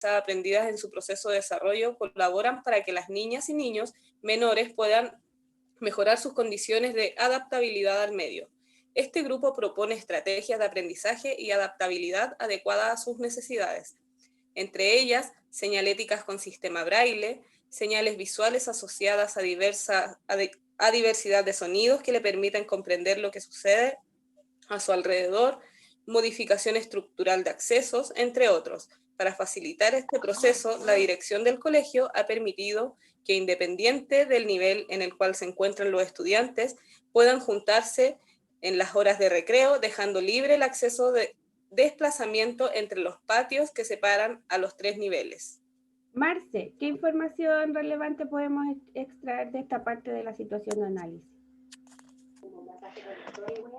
aprendidas en su proceso de desarrollo colaboran para que las niñas y niños menores puedan mejorar sus condiciones de adaptabilidad al medio. Este grupo propone estrategias de aprendizaje y adaptabilidad adecuadas a sus necesidades, entre ellas señaléticas con sistema braille, señales visuales asociadas a diversidad de sonidos que le permitan comprender lo que sucede a su alrededor, modificación estructural de accesos, entre otros. Para facilitar este proceso, la dirección del colegio ha permitido que, independiente del nivel en el cual se encuentran los estudiantes, puedan juntarse en las horas de recreo, dejando libre el acceso de desplazamiento entre los patios que separan a los 3 niveles. Marce, ¿qué información relevante podemos extraer de esta parte de la situación de análisis?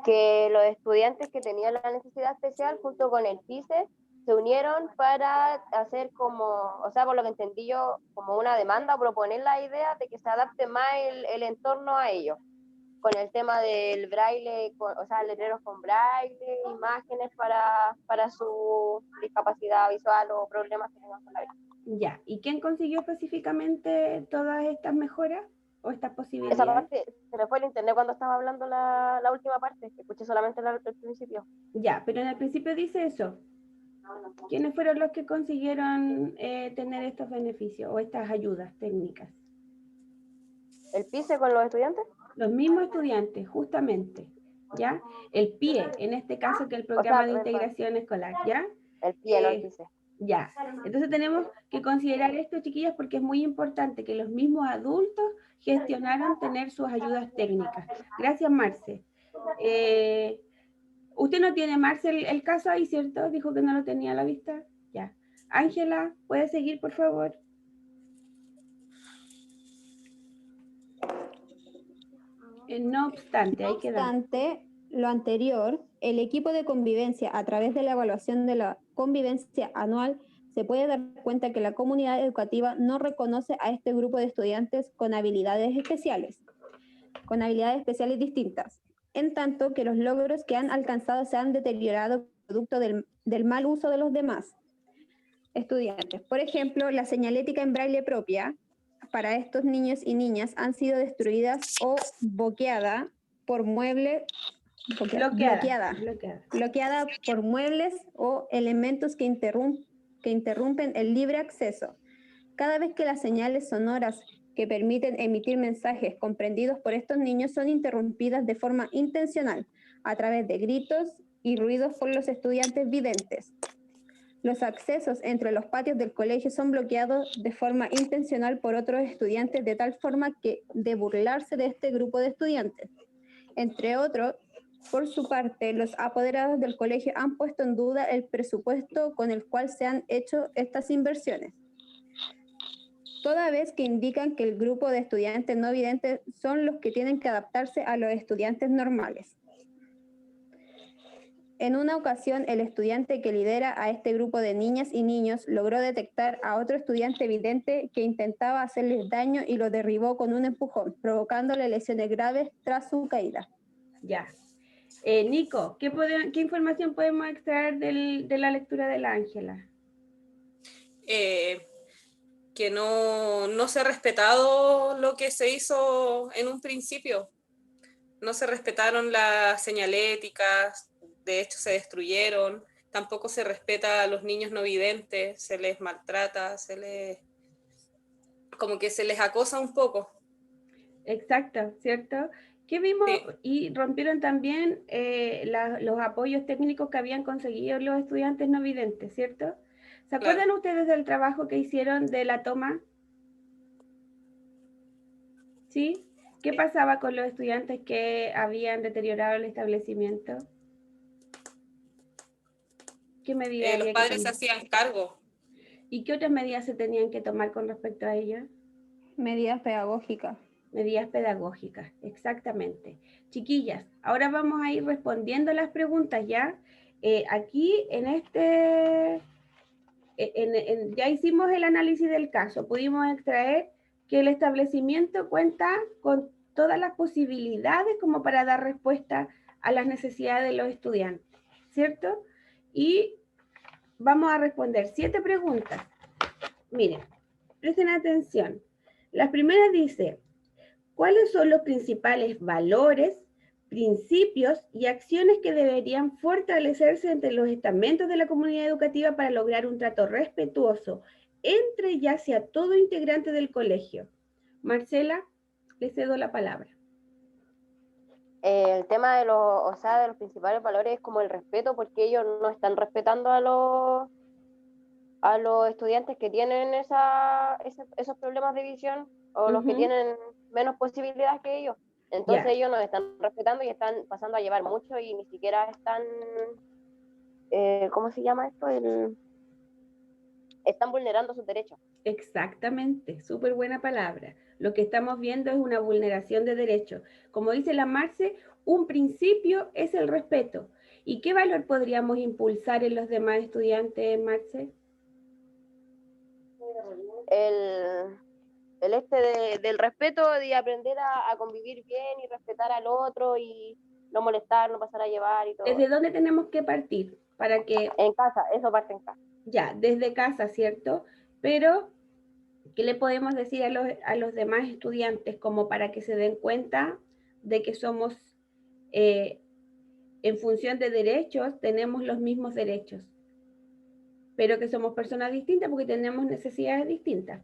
Que los estudiantes que tenían la necesidad especial junto con el PICE se unieron para hacer como, o sea, por lo que entendí yo, como una demanda, proponer la idea de que se adapte más el entorno a ellos, con el tema del braille, o sea, letreros con braille, imágenes para su discapacidad visual o problemas que tengan con la vista. Ya, ¿y quién consiguió específicamente todas estas mejoras o estas posibilidades? Esa parte se me fue el internet cuando estaba hablando la última parte, escuché solamente el principio. Ya, pero en el principio dice eso. ¿Quiénes fueron los que consiguieron tener estos beneficios o estas ayudas técnicas? ¿El PICE con los estudiantes? Los mismos estudiantes, justamente, ¿ya? El PIE, en este caso, que es el programa de integración escolar, ¿ya? El PIE, no el PICE. Ya, entonces tenemos que considerar esto, chiquillas, porque es muy importante que los mismos adultos gestionaron tener sus ayudas técnicas. Gracias, Marce. Usted no tiene, Marce, el caso ahí, ¿cierto? Dijo que no lo tenía a la vista. Ya. Ángela, ¿puede seguir, por favor? No obstante, hay que dar. No obstante lo anterior, el equipo de convivencia, a través de la evaluación de la convivencia anual, se puede dar cuenta que la comunidad educativa no reconoce a este grupo de estudiantes con habilidades especiales distintas, en tanto que los logros que han alcanzado se han deteriorado producto del mal uso de los demás estudiantes. Por ejemplo, la señalética en braille propia para estos niños y niñas han sido destruidas o bloqueada por muebles, bloqueada por muebles o elementos que interrumpen el libre acceso. Cada vez que las señales sonoras que permiten emitir mensajes comprendidos por estos niños son interrumpidas de forma intencional a través de gritos y ruidos por los estudiantes videntes. Los accesos entre los patios del colegio son bloqueados de forma intencional por otros estudiantes de tal forma que de burlarse de este grupo de estudiantes. Entre otros, por su parte, los apoderados del colegio han puesto en duda el presupuesto con el cual se han hecho estas inversiones, toda vez que indican que el grupo de estudiantes no videntes son los que tienen que adaptarse a los estudiantes normales. En una ocasión, el estudiante que lidera a este grupo de niñas y niños logró detectar a otro estudiante vidente que intentaba hacerles daño y lo derribó con un empujón, provocándole lesiones graves tras su caída. Ya. Nico, ¿qué información podemos extraer de la lectura de la Ángela? Que no se ha respetado lo que se hizo en un principio. No se respetaron las señaléticas, de hecho se destruyeron, tampoco se respeta a los niños no videntes, se les maltrata, como que se les acosa un poco. Exacto, ¿cierto? ¿Qué vimos? Sí. Y rompieron también los apoyos técnicos que habían conseguido los estudiantes no videntes, ¿cierto? ¿Se acuerdan Claro. ustedes del trabajo que hicieron de la toma? ¿Sí? ¿Qué pasaba con los estudiantes que habían deteriorado el establecimiento? ¿Qué medidas Los padres se hacían cargo. ¿Y qué otras medidas se tenían que tomar con respecto a ellos? Medidas pedagógicas. Medidas pedagógicas, exactamente. Chiquillas, ahora vamos a ir respondiendo las preguntas ya. Aquí ya hicimos el análisis del caso, pudimos extraer que el establecimiento cuenta con todas las posibilidades como para dar respuesta a las necesidades de los estudiantes, ¿cierto? Y vamos a responder 7 preguntas. Miren, presten atención. La primera dice, ¿cuáles son los principales valores, principios y acciones que deberían fortalecerse entre los estamentos de la comunidad educativa para lograr un trato respetuoso entre y hacia todo integrante del colegio? Marcela, le cedo la palabra. El tema de los, o sea, de los principales valores es como el respeto, porque ellos no están respetando a los estudiantes que tienen esos problemas de visión o los que tienen menos posibilidades que ellos. Entonces Ya. ellos nos están respetando y están pasando a llevar mucho y ni siquiera están, ¿cómo se llama esto? Están vulnerando sus derechos. Exactamente, súper buena palabra. Lo que estamos viendo es una vulneración de derechos. Como dice la Marce, un principio es el respeto. ¿Y qué valor podríamos impulsar en los demás estudiantes, Marce? Del respeto, de aprender a convivir bien y respetar al otro y no molestar, no pasar a llevar y todo. ¿Desde dónde tenemos que partir? Para que... En casa, eso parte en casa. Ya, desde casa, ¿cierto? Pero, ¿qué le podemos decir a los demás estudiantes como para que se den cuenta de que somos, en función de derechos, tenemos los mismos derechos, pero que somos personas distintas porque tenemos necesidades distintas?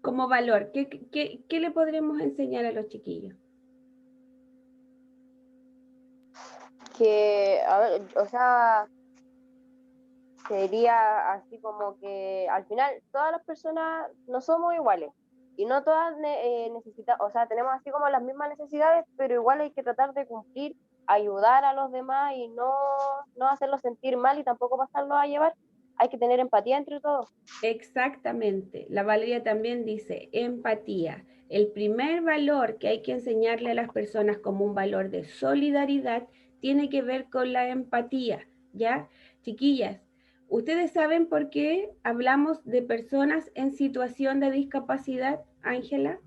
Como valor, ¿qué le podremos enseñar a los chiquillos? Que, a ver, o sea, sería así como que al final todas las personas no somos iguales y no todas necesitamos, o sea, tenemos así como las mismas necesidades, pero igual hay que tratar de cumplir, ayudar a los demás y no hacerlos sentir mal y tampoco pasarlos a llevar. Hay que tener empatía entre todos. Exactamente. La Valeria también dice empatía. El primer valor que hay que enseñarle a las personas como un valor de solidaridad tiene que ver con la empatía, ¿ya? Chiquillas, ¿ustedes saben por qué hablamos de personas en situación de discapacidad, Ángela?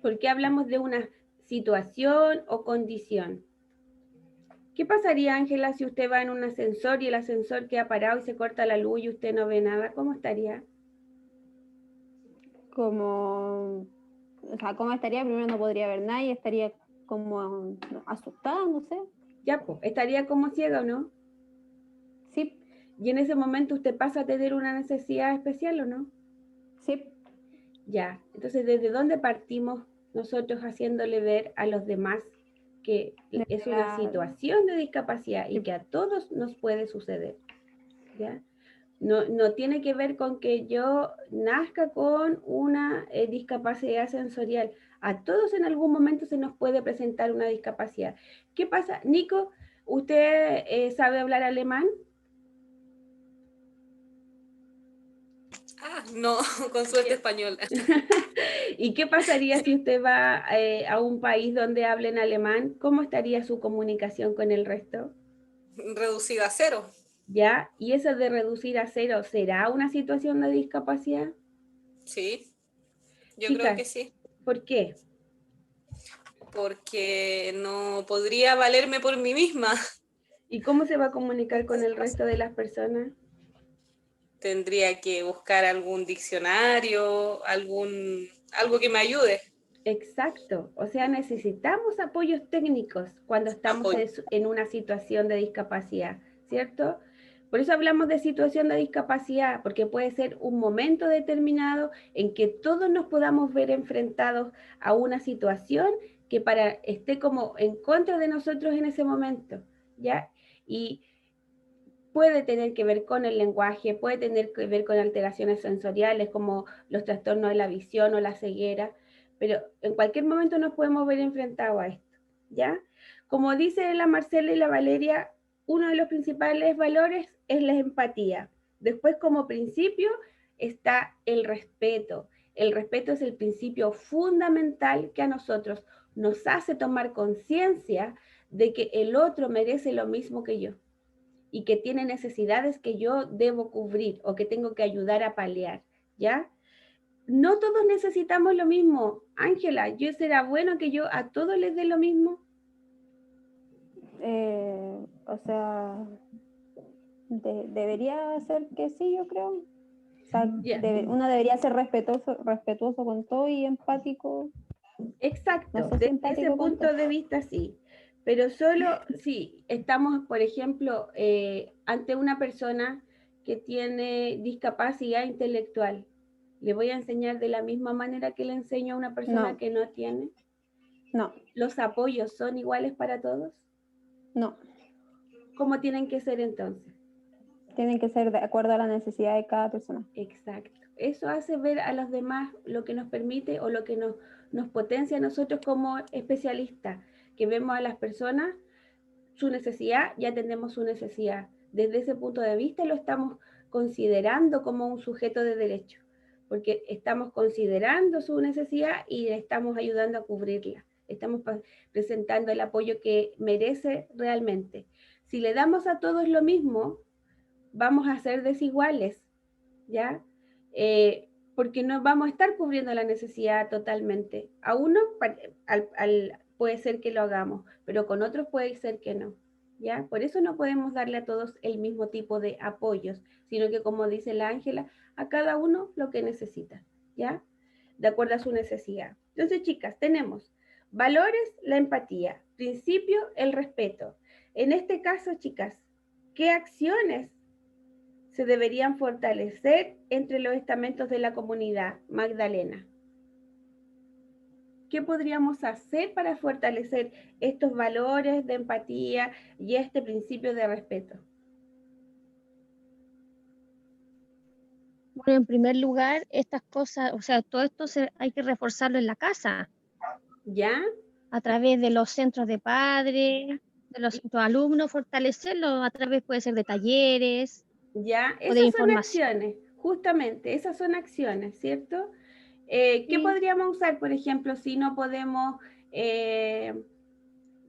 ¿Por qué hablamos de una situación o condición? ¿Qué pasaría, Ángela, si usted va en un ascensor y el ascensor queda parado y se corta la luz y usted no ve nada? ¿Cómo estaría? Como, o sea, ¿cómo estaría? Primero no podría ver nada y estaría como asustada, no sé. Ya, pues, estaría como ciega, ¿o no? Sí, Y en ese momento usted pasa a tener una necesidad especial, ¿o no? sí. Ya, entonces, ¿desde dónde partimos nosotros haciéndole ver a los demás que es una situación de discapacidad y que a todos nos puede suceder? ¿Ya? No tiene que ver con que yo nazca con una discapacidad sensorial. A todos en algún momento se nos puede presentar una discapacidad. ¿Qué pasa? Nico, ¿usted sabe hablar alemán? No, con suerte española. ¿Y qué pasaría si usted va a un país donde hablen alemán? ¿Cómo estaría su comunicación con el resto? Reducida a cero. ¿Ya? ¿Y eso de reducir a cero será una situación de discapacidad? Sí, yo creo Chicas, que sí. ¿por qué? Porque no podría valerme por mí misma. ¿Y cómo se va a comunicar con el resto de las personas? Tendría que buscar algún diccionario, algo que me ayude. Exacto, o sea, necesitamos apoyos técnicos cuando estamos Apoyo. en una situación de discapacidad, ¿cierto? Por eso hablamos de situación de discapacidad, porque puede ser un momento determinado en que todos nos podamos ver enfrentados a una situación que esté como en contra de nosotros en ese momento, ¿ya? Y puede tener que ver con el lenguaje, puede tener que ver con alteraciones sensoriales como los trastornos de la visión o la ceguera, pero en cualquier momento nos podemos ver enfrentados a esto, ¿ya? Como dice la Marcela y la Valeria, uno de los principales valores es la empatía. Después, como principio, está el respeto. El respeto es el principio fundamental que a nosotros nos hace tomar conciencia de que el otro merece lo mismo que yo y que tiene necesidades que yo debo cubrir o que tengo que ayudar a paliar, ¿ya? No todos necesitamos lo mismo. Ángela, ¿yo será bueno que yo a todos les dé lo mismo? O sea, debería ser que sí, yo creo. O sea, Ya. uno debería ser respetuoso con todo y empático. Exacto, No sé si desde ese empático con punto todo. de vista sí, pero solo si estamos, por ejemplo, ante una persona que tiene discapacidad intelectual, ¿le voy a enseñar de la misma manera que le enseño a una persona No. que no tiene? No, ¿Los apoyos son iguales para todos? no. ¿Cómo tienen que ser entonces? Tienen que ser de acuerdo a la necesidad de cada persona. Exacto. Eso hace ver a los demás lo que nos permite o lo que nos potencia a nosotros como especialistas, que vemos a las personas su necesidad y atendemos su necesidad. Desde ese punto de vista lo estamos considerando como un sujeto de derecho, porque estamos considerando su necesidad y le estamos ayudando a cubrirla. Estamos presentando el apoyo que merece realmente. Si le damos a todos lo mismo, vamos a ser desiguales, ¿ya? Porque no vamos a estar cubriendo la necesidad totalmente. A uno puede ser que lo hagamos, pero con otros puede ser que no, ¿ya? Por eso no podemos darle a todos el mismo tipo de apoyos, sino que, como dice la Ángela, a cada uno lo que necesita, ¿ya? De acuerdo a su necesidad. Entonces, chicas, tenemos valores, la empatía, principio, el respeto. En este caso, chicas, ¿qué acciones se deberían fortalecer entre los estamentos de la comunidad? Magdalena, ¿qué podríamos hacer para fortalecer estos valores de empatía y este principio de respeto? Bueno, en primer lugar, estas cosas, o sea, todo esto hay que reforzarlo en la casa, ¿Ya? a través de los centros de padres, de los alumnos, fortalecerlo a través, puede ser de talleres ¿Ya? o de Esas son información. acciones, justamente, esas son acciones, ¿cierto? ¿Qué Sí. podríamos usar, por ejemplo, si no podemos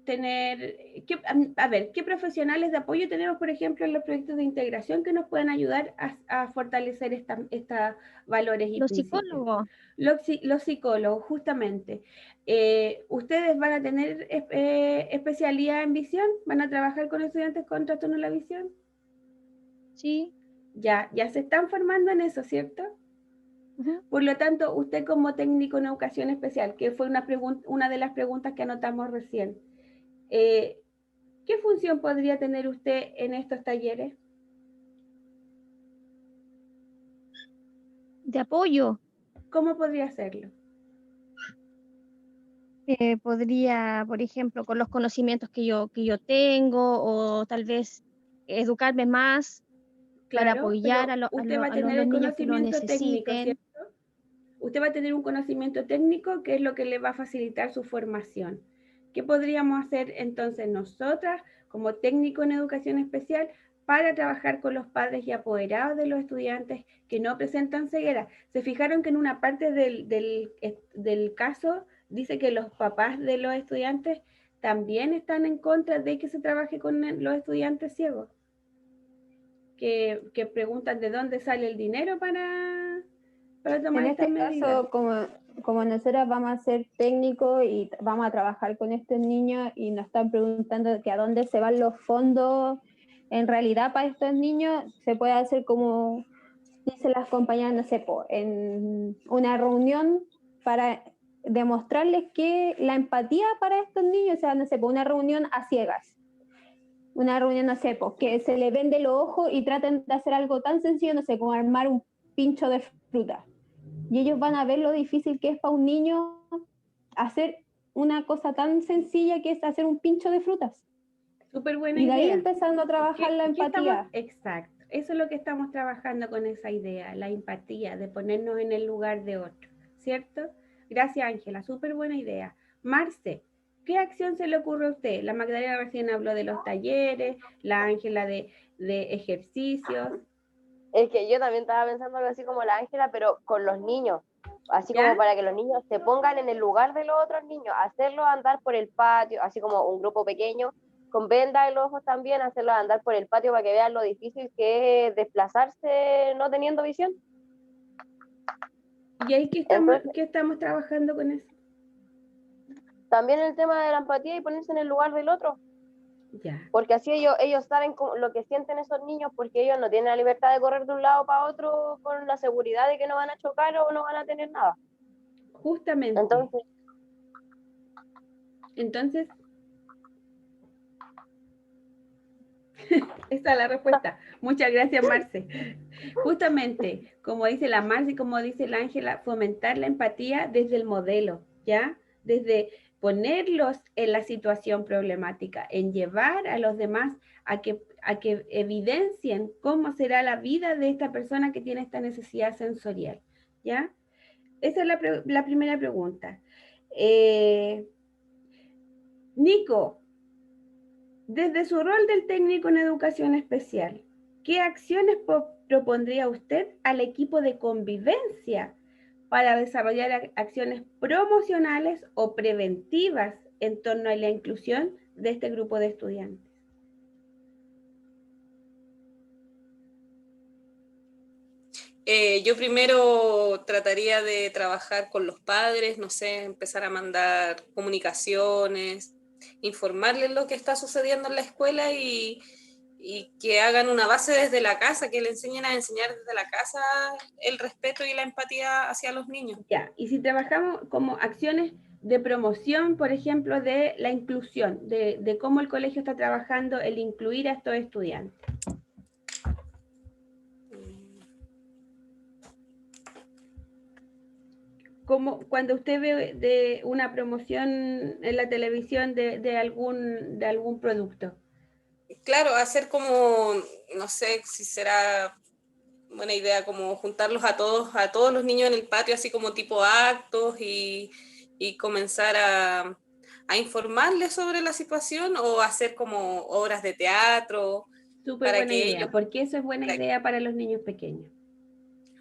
tener, a ver, qué profesionales de apoyo tenemos, por ejemplo, en los proyectos de integración que nos pueden ayudar a fortalecer estos valores y Los principios? psicólogos, Los psicólogos, justamente. ¿Ustedes van a tener especialidad en visión? ¿Van a trabajar con estudiantes con trastorno de la visión? sí. Ya se están formando en eso, ¿cierto? Ujú. Por lo tanto, usted como técnico en educación especial, que fue una de las preguntas que anotamos recién, ¿qué función podría tener usted en estos talleres? De apoyo. ¿Cómo podría hacerlo? Podría, por ejemplo, con los conocimientos que yo tengo, o tal vez educarme más para Claro, apoyar pero usted va a a tener los el niños que lo conocimiento técnico, necesiten. ¿cierto? Usted va a tener un conocimiento técnico que es lo que le va a facilitar su formación. ¿Qué podríamos hacer entonces nosotras como técnico en educación especial para trabajar con los padres y apoderados de los estudiantes que no presentan ceguera? Se fijaron que en una parte del caso dice que los papás de los estudiantes también están en contra de que se trabaje con los estudiantes ciegos, que preguntan de dónde sale el dinero para tomar En estas este medidas. caso, como nosotras vamos a ser técnicos y vamos a trabajar con estos niños y nos están preguntando que a dónde se van los fondos, en realidad para estos niños se puede hacer como dicen las compañeras, no sé, en una reunión para demostrarles que la empatía para estos niños, o sea, no sé, una reunión a ciegas. Una reunión, no sé, que se le vende los ojos y traten de hacer algo tan sencillo, no sé, como armar un pincho de fruta. Y ellos van a ver lo difícil que es para un niño hacer una cosa tan sencilla que es hacer un pincho de frutas. Súper buena Y de ahí idea. empezando a trabajar la empatía. Exacto. Eso es lo que estamos trabajando con esa idea, la empatía, de ponernos en el lugar de otro, ¿cierto? Gracias, Ángela. Súper buena idea. Marce, ¿qué acción se le ocurre a usted? La Magdalena recién habló de los talleres, la Ángela de ejercicios. Es que yo también estaba pensando algo así como la Ángela, pero con los niños, así ¿Ya? como para que los niños se pongan en el lugar de los otros niños, hacerlos andar por el patio, así como un grupo pequeño, con venda en los ojos también, hacerlos andar por el patio para que vean lo difícil que es desplazarse no teniendo visión. ¿Y ahí Entonces, qué estamos trabajando con eso? también el tema de la empatía y ponerse en el lugar del otro. Ya, porque así ellos saben lo que sienten esos niños, porque ellos no tienen la libertad de correr de un lado para otro con la seguridad de que no van a chocar o no van a tener nada. justamente. Entonces, esa es la respuesta. Muchas gracias, Marce. Justamente, como dice la Marce y como dice la Ángela, fomentar la empatía desde el modelo, ¿ya? Desde ponerlos en la situación problemática, en llevar a los demás a que evidencien cómo será la vida de esta persona que tiene esta necesidad sensorial, ¿ya? Esa es la primera pregunta. Nico, desde su rol del técnico en educación especial, ¿qué acciones propondría usted al equipo de convivencia para desarrollar acciones promocionales o preventivas en torno a la inclusión de este grupo de estudiantes? Yo primero trataría de trabajar con los padres, no sé, empezar a mandar comunicaciones, informarles lo que está sucediendo en la escuela y que hagan una base desde la casa, que le enseñen a enseñar desde la casa el respeto y la empatía hacia los niños. Ya, y si trabajamos como acciones de promoción, por ejemplo, de la inclusión, de cómo el colegio está trabajando el incluir a estos estudiantes. Como cuando usted ve de una promoción en la televisión de algún producto. Claro, hacer como, no sé si será buena idea, como juntarlos a todos los niños en el patio, así como tipo actos y comenzar a informarles sobre la situación o hacer como obras de teatro Súper para buena que idea, ellos, porque eso es buena idea para los niños pequeños.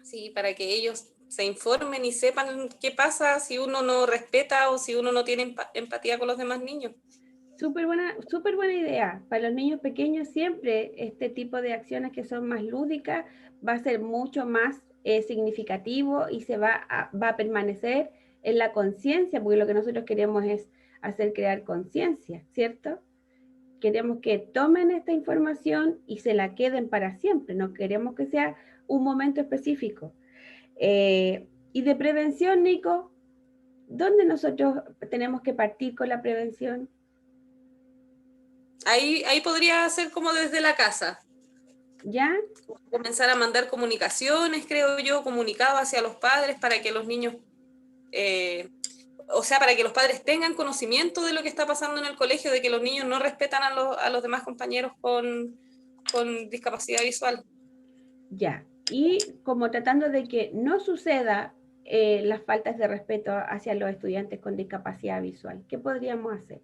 sí, para que ellos se informen y sepan qué pasa si uno no respeta o si uno no tiene empatía con los demás niños. Súper buena idea. Para los niños pequeños siempre este tipo de acciones que son más lúdicas va a ser mucho más significativo y va a permanecer en la conciencia, porque lo que nosotros queremos es hacer crear conciencia, ¿cierto? Queremos que tomen esta información y se la queden para siempre, no queremos que sea un momento específico. Y de prevención, Nico, ¿dónde nosotros tenemos que partir con la prevención? Ahí podría ser como desde la casa. ¿Ya? Comenzar a mandar comunicaciones, creo yo, comunicados hacia los padres para que los niños, o sea, para que los padres tengan conocimiento de lo que está pasando en el colegio, de que los niños no respetan a los demás compañeros con discapacidad visual. Ya. Y como tratando de que no suceda las faltas de respeto hacia los estudiantes con discapacidad visual, ¿qué podríamos hacer?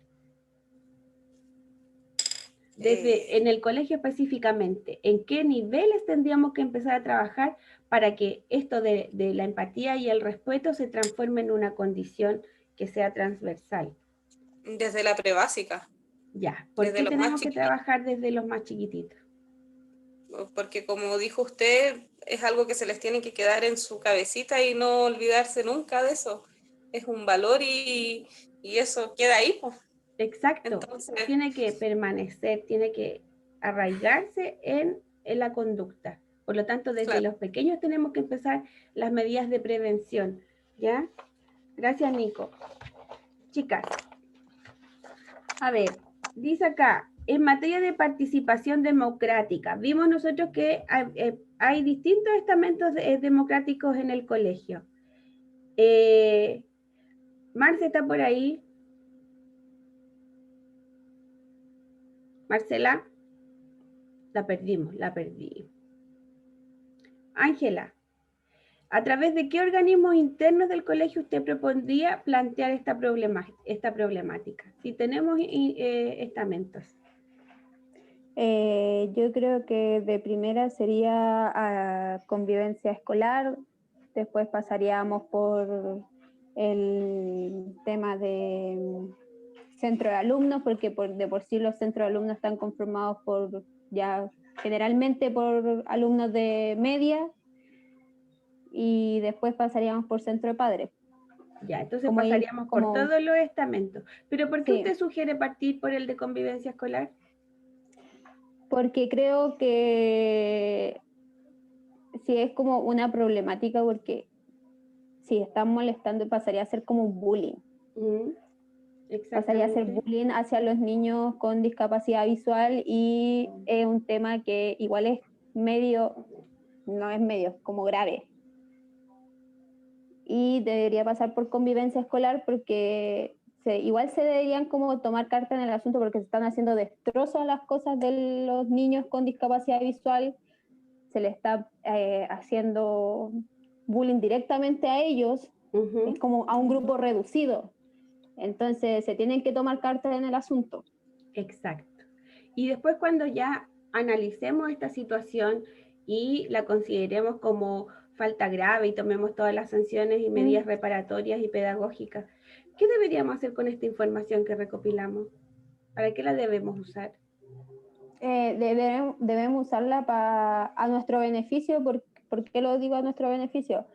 Desde en el colegio específicamente, ¿en qué niveles tendríamos que empezar a trabajar para que esto de la empatía y el respeto se transforme en una condición que sea transversal? Desde la prebásica. Ya, ¿por Desde qué los más tenemos que chiquitos. trabajar desde los más chiquititos? Porque como dijo usted, es algo que se les tiene que quedar en su cabecita y no olvidarse nunca de eso. Es un valor y eso queda ahí, pues. Exacto, Entonces, tiene que permanecer, tiene que arraigarse en la conducta. Por lo tanto, desde claro. los pequeños tenemos que empezar las medidas de prevención, ¿ya? Gracias, Nico. Chicas, a ver, dice acá, en materia de participación democrática, vimos nosotros que hay distintos estamentos democráticos en el colegio. Marce está por ahí. Marcela, la perdí. Ángela, ¿a través de qué organismos internos del colegio usted propondría plantear esta problemática? Si tenemos estamentos. Yo creo que de primera sería convivencia escolar, después pasaríamos por el tema de centro de alumnos, porque de por sí los centros de alumnos están conformados generalmente por alumnos de media, y después pasaríamos por centro de padres. Ya, entonces pasaríamos por todos los estamentos. Pero ¿por qué sí. usted sugiere partir por el de convivencia escolar? porque creo que sí es como una problemática, porque si están molestando pasaría a ser como un bullying. Pasaría a ser bullying hacia los niños con discapacidad visual, y es un tema que igual es medio, no es medio, es como grave. Y debería pasar por convivencia escolar, porque igual se deberían como tomar carta en el asunto, porque se están haciendo destrozos a las cosas de los niños con discapacidad visual, se les está haciendo bullying directamente a ellos, es como a un grupo reducido. Entonces se tienen que tomar cartas en el asunto. Exacto. Y después, cuando ya analicemos esta situación y la consideremos como falta grave y tomemos todas las sanciones y medidas reparatorias y pedagógicas, ¿qué deberíamos hacer con esta información que recopilamos? ¿Para qué la debemos usar? Debemos usarla a nuestro beneficio. ¿Por qué lo digo a nuestro beneficio?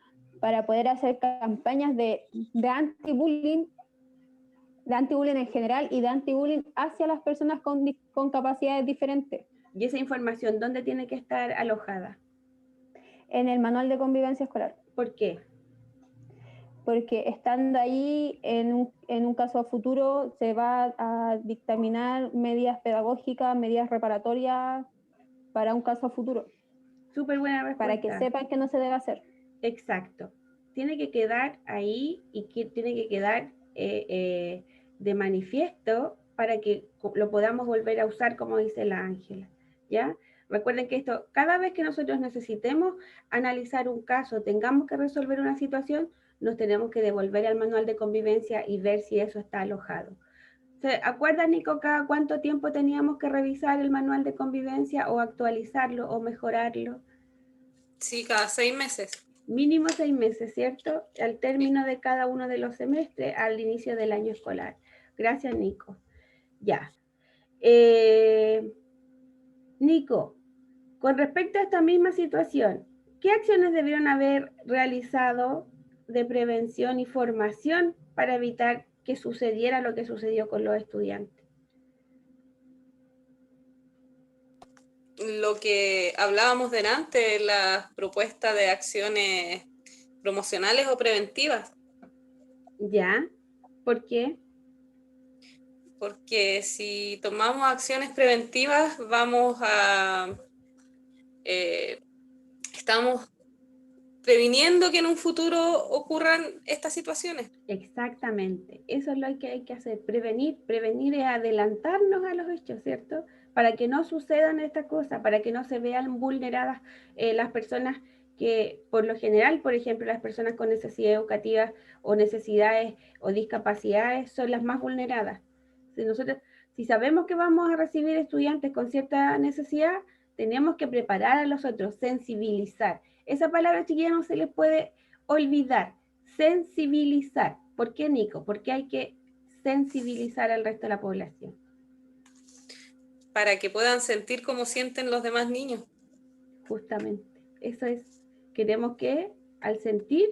Para poder hacer campañas de anti-bullying, en general, y de anti-bullying hacia las personas con capacidades diferentes. ¿Y esa información dónde tiene que estar alojada? En el manual de convivencia escolar. ¿Por qué? Porque estando ahí, en un caso a futuro, se va a dictaminar medidas pedagógicas, medidas reparatorias para un caso a futuro. Súper buena respuesta. Para que sepan que no se debe hacer. Exacto. Tiene que quedar ahí y tiene que quedar de manifiesto para que lo podamos volver a usar, como dice la Ángela, ¿ya? Recuerden que esto, cada vez que nosotros necesitemos analizar un caso, tengamos que resolver una situación, nos tenemos que devolver al manual de convivencia y ver si eso está alojado. ¿Se acuerda, Nico, cada cuánto tiempo teníamos que revisar el manual de convivencia o actualizarlo o mejorarlo? Sí, cada 6 meses. Mínimo 6 meses, ¿cierto? Al término de cada uno de los semestres, al inicio del año escolar. Gracias, Nico. Ya. Nico, con respecto a esta misma situación, ¿qué acciones debieron haber realizado de prevención y formación para evitar que sucediera lo que sucedió con los estudiantes? Lo que hablábamos delante, la propuesta de acciones promocionales o preventivas. ¿Ya? ¿Por qué? Porque si tomamos acciones preventivas, estamos previniendo que en un futuro ocurran estas situaciones. Exactamente, eso es lo que hay que hacer, prevenir es adelantarnos a los hechos, ¿cierto? Para que no sucedan estas cosas, para que no se vean vulneradas las personas que, por lo general, por ejemplo, las personas con necesidades educativas o necesidades o discapacidades son las más vulneradas. Si sabemos que vamos a recibir estudiantes con cierta necesidad, tenemos que preparar a los otros, sensibilizar. Esa palabra, chiquilla, no se les puede olvidar. Sensibilizar. ¿Por qué, Nico? Porque hay que sensibilizar al resto de la población. Para que puedan sentir como sienten los demás niños. Justamente. Eso es. Queremos que al sentir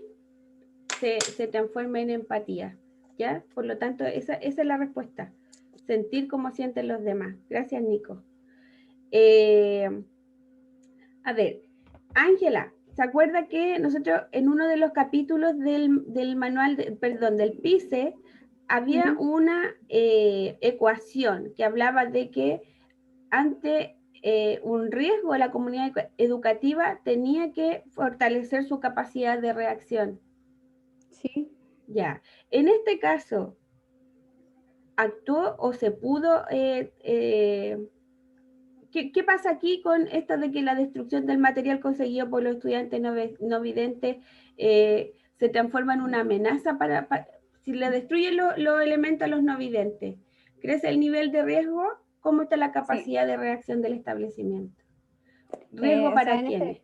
se transforme en empatía. ¿Ya? Por lo tanto, esa es la respuesta. Sentir como sienten los demás. Gracias, Nico. A ver, Ángela, ¿se acuerda que nosotros en uno de los capítulos del manual, del PICE, había una ecuación que hablaba de que ante un riesgo la comunidad educativa tenía que fortalecer su capacidad de reacción? Sí. Ya, en este caso, ¿actuó o se pudo ¿Qué pasa aquí con esto de que la destrucción del material conseguido por los estudiantes no videntes se transforma en una amenaza si le destruyen los elementos a los no videntes? ¿Crece el nivel de riesgo? ¿Cómo está la capacidad de reacción del establecimiento? ¿Riesgo para quiénes?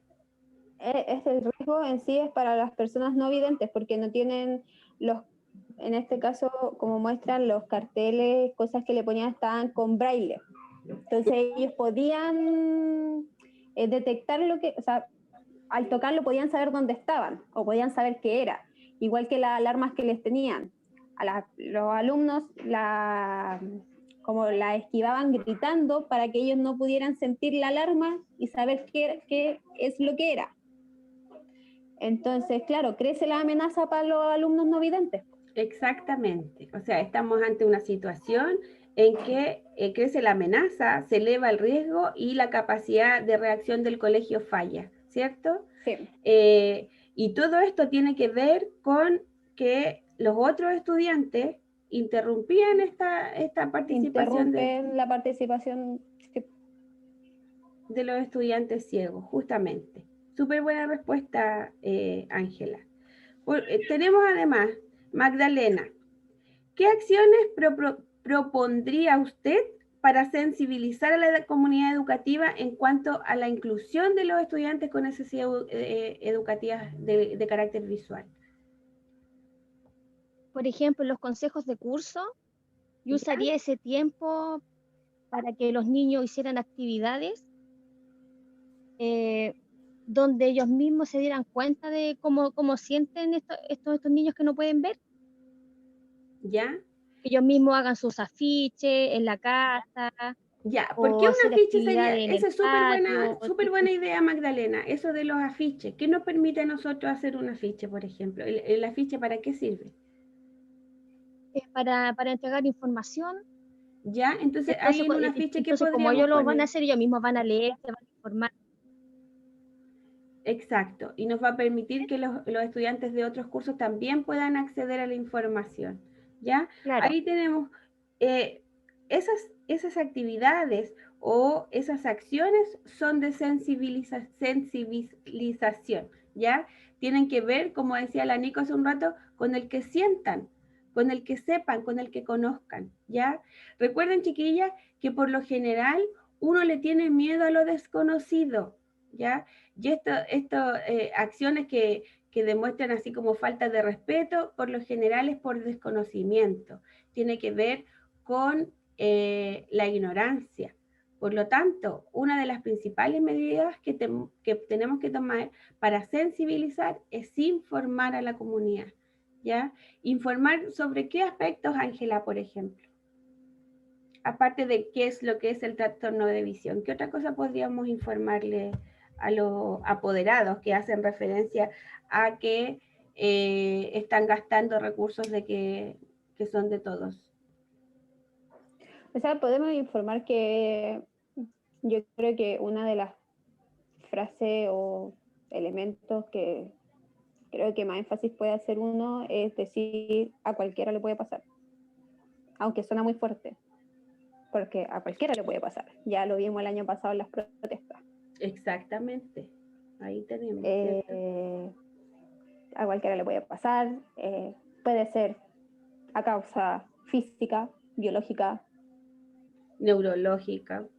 Este riesgo en sí es para las personas no videntes, porque no tienen en este caso, como muestran los carteles, cosas que le ponían, estaban con braille. Entonces ellos podían detectar o sea, al tocarlo podían saber dónde estaban o podían saber qué era, igual que las alarmas que les tenían. A los alumnos como la esquivaban gritando para que ellos no pudieran sentir la alarma y saber qué es lo que era. Entonces, claro, crece la amenaza para los alumnos no videntes. Exactamente. O sea, estamos ante una situación en que crece la amenaza, se eleva el riesgo y la capacidad de reacción del colegio falla, ¿cierto? Sí. Y todo esto tiene que ver con que los otros estudiantes interrumpían esta participación Interrumpen la participación. Sí. de los estudiantes ciegos, justamente. Súper buena respuesta, Ángela. Tenemos además, Magdalena, ¿qué acciones propondría usted para sensibilizar a la comunidad educativa en cuanto a la inclusión de los estudiantes con necesidades educativas de carácter visual? Por ejemplo, los consejos de curso, yo usaría ese tiempo para que los niños hicieran actividades donde ellos mismos se dieran cuenta de cómo sienten estos niños que no pueden ver. ¿Ya? Ellos mismos hagan sus afiches en la casa. Ya, ¿por qué O un hacer afiche sería? actividades en el Esa es patio, súper buena idea, Magdalena, eso de los afiches. ¿Qué nos permite a nosotros hacer un afiche, por ejemplo? ¿El afiche para qué sirve? para entregar información. ¿Ya? Entonces, ahí en un afiche, ¿qué Entonces, como podríamos ellos lo van poner? a hacer, ellos mismos van a leer, se van a informar. Exacto, y nos va a permitir que los estudiantes de otros cursos también puedan acceder a la información, ¿ya? Claro. Ahí tenemos esas actividades o esas acciones son de sensibilización, ¿ya? Tienen que ver, como decía la Nico hace un rato, con el que sientan, con el que sepan, con el que conozcan, ¿ya? Recuerden, chiquillas, que por lo general uno le tiene miedo a lo desconocido, ¿ya? Y estas acciones que demuestran así como falta de respeto, por lo general es por desconocimiento. Tiene que ver con la ignorancia. Por lo tanto, una de las principales medidas que tenemos que tomar para sensibilizar es informar a la comunidad, ¿ya? Informar sobre qué aspectos, Ángela, por ejemplo. Aparte de qué es lo que es el trastorno de visión, ¿qué otra cosa podríamos informarle a los apoderados que hacen referencia a que están gastando recursos que son de todos? O sea, podemos informar que yo creo que una de las frases o elementos que creo que más énfasis puede hacer uno es decir, a cualquiera le puede pasar. Aunque suena muy fuerte, porque a cualquiera le puede pasar. Ya lo vimos el año pasado en las protestas. Exactamente, ahí tenemos. A cualquiera le puede pasar, puede ser a causa física, biológica, neurológica,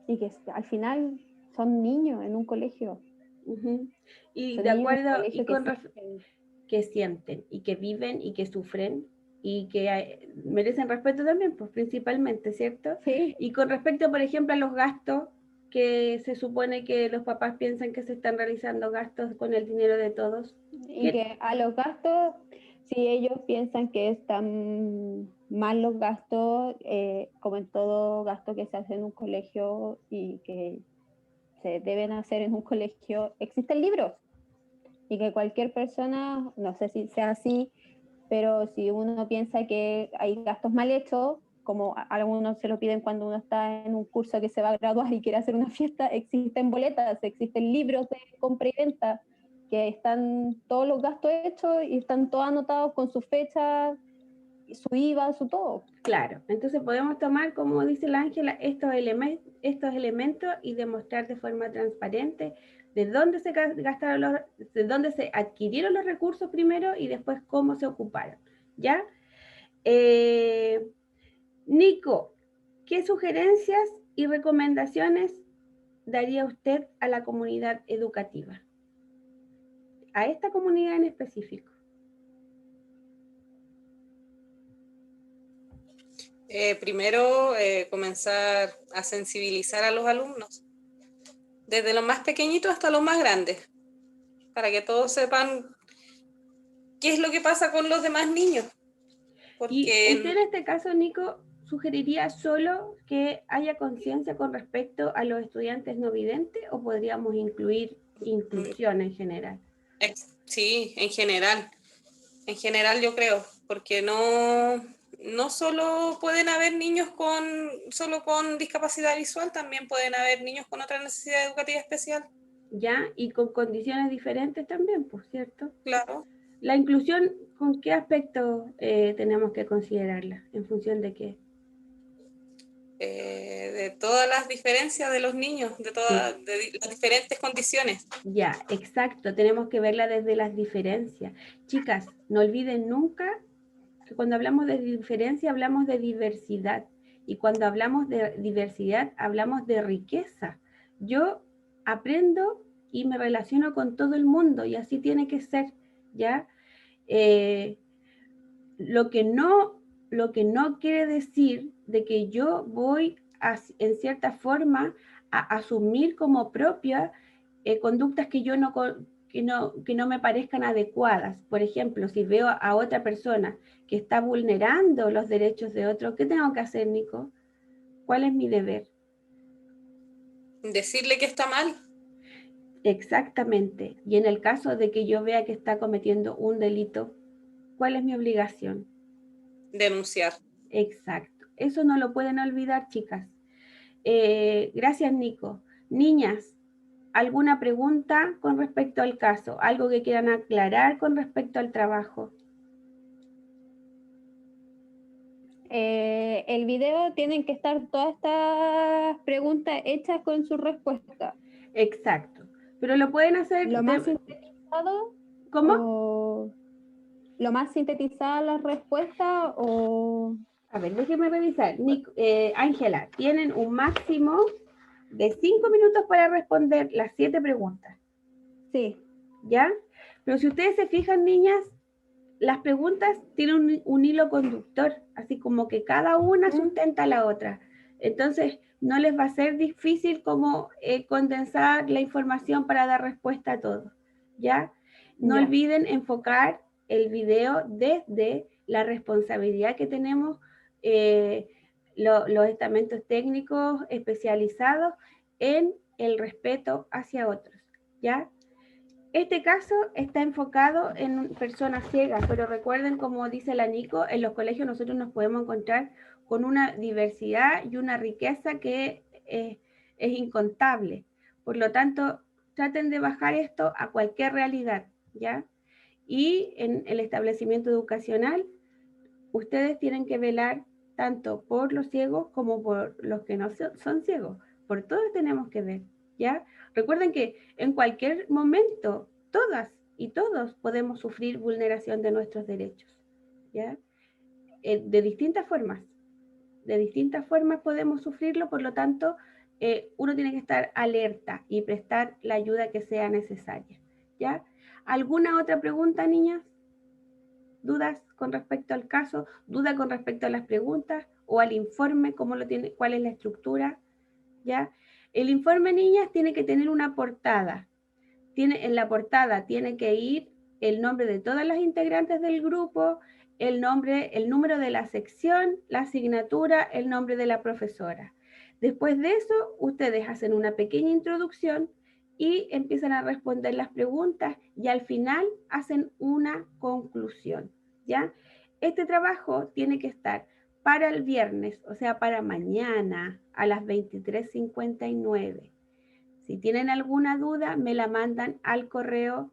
y que al final son niños en un colegio. Uh-huh. Y son de acuerdo, y que sienten, y que viven, y que sufren, y que merecen respeto también, pues principalmente, ¿cierto? Sí. Y con respecto, por ejemplo, a los gastos, que se supone que los papás piensan que se están realizando gastos con el dinero de todos. Y que a los gastos, si ellos piensan que están mal los gastos, como en todo gasto que se hace en un colegio y que se deben hacer en un colegio, existen libros. Y que cualquier persona, no sé si sea así, pero si uno piensa que hay gastos mal hechos, como algunos se lo piden cuando uno está en un curso que se va a graduar y quiere hacer una fiesta, existen boletas, existen libros de compra y venta, que están todos los gastos hechos y están todos anotados con su fecha, su IVA, su todo. Claro, entonces podemos tomar, como dice la Ángela, estos elementos y demostrar de forma transparente de dónde se gastaron de dónde se adquirieron los recursos primero y después cómo se ocuparon, ¿ya? Nico, ¿qué sugerencias y recomendaciones daría usted a la comunidad educativa? A esta comunidad en específico. Primero, comenzar a sensibilizar a los alumnos, desde los más pequeñitos hasta los más grandes, para que todos sepan qué es lo que pasa con los demás niños. Y Porque usted en este caso, Nico, sugeriría solo que haya conciencia con respecto a los estudiantes no videntes o podríamos incluir inclusión en general. sí, en general yo creo, porque no solo pueden haber niños solo con discapacidad visual, también pueden haber niños con otra necesidad educativa especial. ¿Ya? Y con condiciones diferentes también, pues, ¿cierto? Claro. La inclusión, ¿con qué aspecto tenemos que considerarla? ¿En función de qué? De todas las diferencias de los niños, de las diferentes condiciones. Ya, exacto, tenemos que verla desde las diferencias. Chicas, no olviden nunca que cuando hablamos de diferencia hablamos de diversidad y cuando hablamos de diversidad hablamos de riqueza. Yo aprendo y me relaciono con todo el mundo y así tiene que ser, ¿ya? Lo que no quiere decir de que yo voy en cierta forma a asumir como propia conductas que yo que no me parezcan adecuadas. Por ejemplo, si veo a otra persona que está vulnerando los derechos de otro, ¿qué tengo que hacer, Nico? ¿Cuál es mi deber? Decirle que está mal. Exactamente. Y en el caso de que yo vea que está cometiendo un delito, ¿cuál es mi obligación? Denunciar. Exacto. Eso no lo pueden olvidar, chicas. Gracias, Nico. Niñas, ¿alguna pregunta con respecto al caso? ¿Algo que quieran aclarar con respecto al trabajo? El video tienen que estar todas estas preguntas hechas con su respuesta. Exacto. Pero lo pueden hacer... Lo más sintetizado. ¿Cómo? Lo más sintetizada la respuesta o... A ver, déjenme revisar. Ángela, tienen un máximo de 5 minutos para responder las 7 preguntas. Sí. ¿Ya? Pero si ustedes se fijan, niñas, las preguntas tienen un hilo conductor, así como que cada una sustenta a la otra. Entonces, no les va a ser difícil como condensar la información para dar respuesta a todo, ¿ya? No olviden enfocar el video desde la responsabilidad que tenemos los estamentos técnicos especializados en el respeto hacia otros, ¿ya? Este caso está enfocado en personas ciegas, pero recuerden, como dice la Nico, en los colegios nosotros nos podemos encontrar con una diversidad y una riqueza que es incontable. Por lo tanto, traten de bajar esto a cualquier realidad, ¿ya? Y en el establecimiento educacional, ustedes tienen que velar tanto por los ciegos como por los que no son ciegos. Por todos tenemos que ver, ¿ya? Recuerden que en cualquier momento, todas y todos podemos sufrir vulneración de nuestros derechos, ¿ya? De distintas formas podemos sufrirlo, por lo tanto, uno tiene que estar alerta y prestar la ayuda que sea necesaria, ¿ya? ¿Alguna otra pregunta, niñas? ¿Dudas con respecto al caso? ¿Duda con respecto a las preguntas o al informe? ¿Cómo lo tiene? ¿Cuál es la estructura? ¿Ya? El informe, niñas, tiene que tener una portada. En la portada tiene que ir el nombre de todas las integrantes del grupo, el número de la sección, la asignatura, el nombre de la profesora. Después de eso, ustedes hacen una pequeña introducción y empiezan a responder las preguntas y al final hacen una conclusión, ¿ya? Este trabajo tiene que estar para el viernes, o sea, para mañana a las 23:59. Si tienen alguna duda, me la mandan al correo,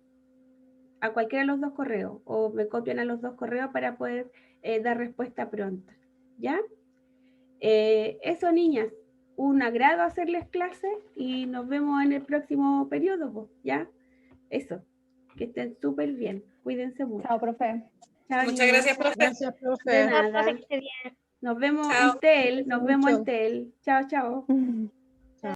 a cualquiera de los 2 correos, o me copian a los 2 correos para poder dar respuesta pronta, ¿ya? Eso, niñas, un agrado hacerles clases y nos vemos en el próximo periodo, ¿ya? Eso, que estén súper bien, cuídense mucho. Chao, profe. Chao, Muchas niñas. gracias, profe. Gracias, profe. De nada. Profe, que esté bien. Nos vemos Chao. en TEL, nos vemos en Mucho. TEL. Chao, chao.